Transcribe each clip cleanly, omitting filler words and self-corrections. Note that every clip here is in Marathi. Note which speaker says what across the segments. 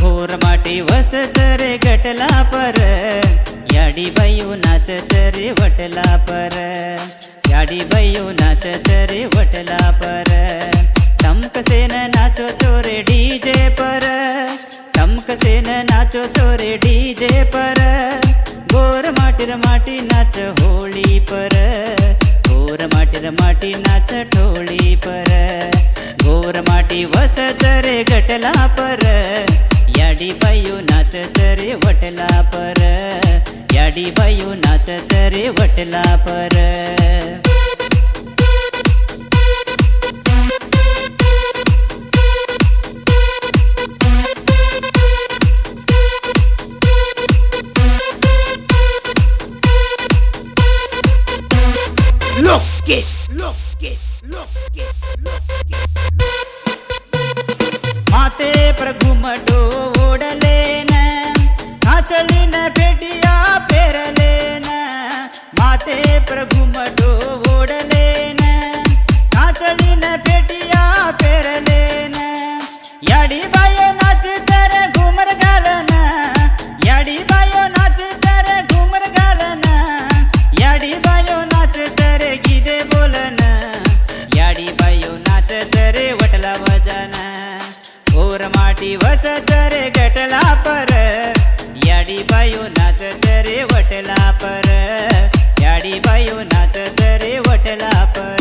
Speaker 1: घोर माटी वसच रे गटला पर याडी बायू नाचच रे वटला पर याडी बायू नाचच रे वटला पर तमकसेन नाचो चोरे डीजे पर तमकसेन नाचो चोरे डीजे पर गोर माटीर माटी नाच होळी पर गोर माटीर माटी नाच ढोळी पर गोर माटी वसच रे गटला पर याडी बायू नाचच रे वटला पर याडी बायू नाचच रे वटला पर माते पर घुमटो ओढलेन नाचलीन भेटिया पेरलेन माते पर घुमटो ओढलेन नाचलीन भेटिया पेरलेन याडी बायो नाच जर घुमर घालन याडी बायो नाच जर घुमर घालन याडी बायो नाच जर गिदे बोलन याडी बायो नाच जर वटला वजन घोर माटी वसच रे गटला पर याडी बायू नाचच रे वटला पर याडी बायू नाचच रे वटला पर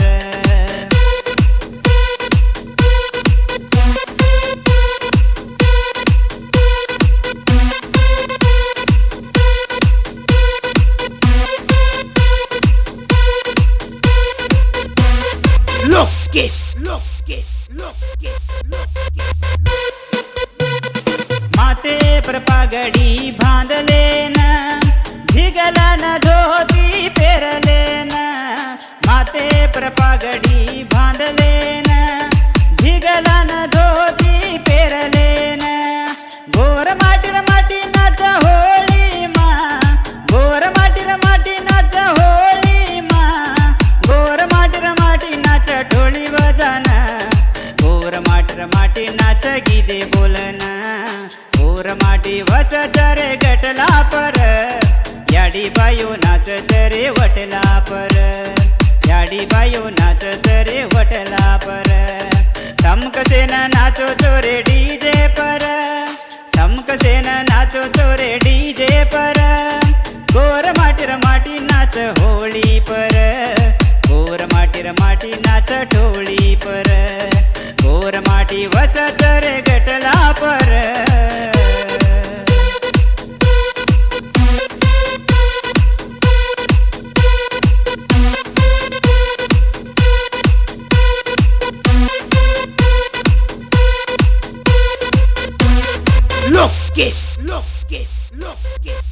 Speaker 1: माते पर पागडी बांधलेन झिगलन धोती पेरलेन माते पर पागडी बांधलेन झिगलन धोती पेरलेन गोर माटीर माटी नाच होळी मा गोर माटीर माटी नाच होळी मा गोर माटीर माटी नाच ढोळी वजन गोर माटीर माटी नाच गिदे बोलन घोर माटी वसच रे गटला पर याडी बायू नाचच रे वटला पर याडी बायू नाचच रे वटला पर तमकसेन नाचो चोरे डीजे पर तमकसेन नाचो चोरे डीजे पर गोर माटीर माटी नाच होळी पर गोर माटीर माटी नाच ढोळी पर गोर माटी वसच रे गटला पर
Speaker 2: Look,